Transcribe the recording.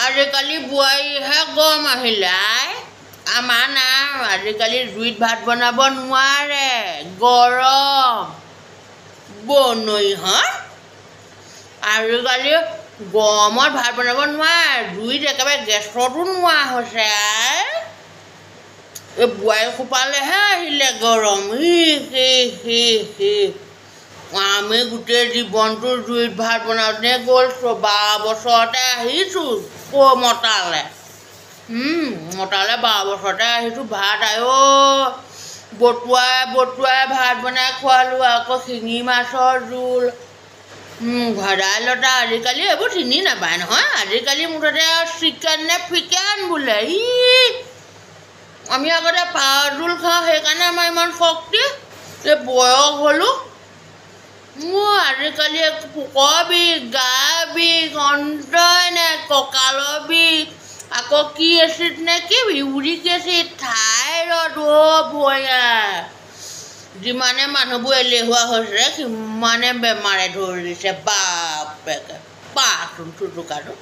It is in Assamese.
আজিকালি বোৱাৰীহে গৰম আহিলে আমাৰ নাই আজিকালি জুইত ভাত বনাব নোৱাৰে গৰম বনৈহঁত আজিকালি গৰমত ভাত বনাব নোৱাৰে জুইত একেবাৰে গেছতো নোৱা হৈছে এই বোৱাৰী খোপালেহে আহিলে গৰম আমি গোটেই জীৱনটো জুইত ভাত বনাওঁতে গ'ল 12 বছৰতে আহিছোঁ মতালে মতালে 12 বছৰতে আহিছোঁ ভাত বতুৱাই ভাত বনাই খোৱালোঁ আকৌ শিঙি মাছৰ জোল ভেদাইলতা আজিকালি এইবোৰ চিনি নাপায় নহয় আজিকালি মুঠতে চিকেন নে ফিকেন বোলে আমি আগতে পাৰ জোল খাওঁ সেইকাৰণে আমাৰ ইমান শক্তি এই বয়স হ'লোঁ আজিকালি পুকৰ বিষ গা বিষ অন্তই নে কঁকালৰ বিষ আকৌ কি এচিড নে কি ইউৰিক এচিড থাইৰয়ড ভয়া যিমানে মানুহবোৰ এলেহুৱা হৈছে সিমানে বেমাৰে ধৰিছে বাপেকে পাচোন চুটুকাটো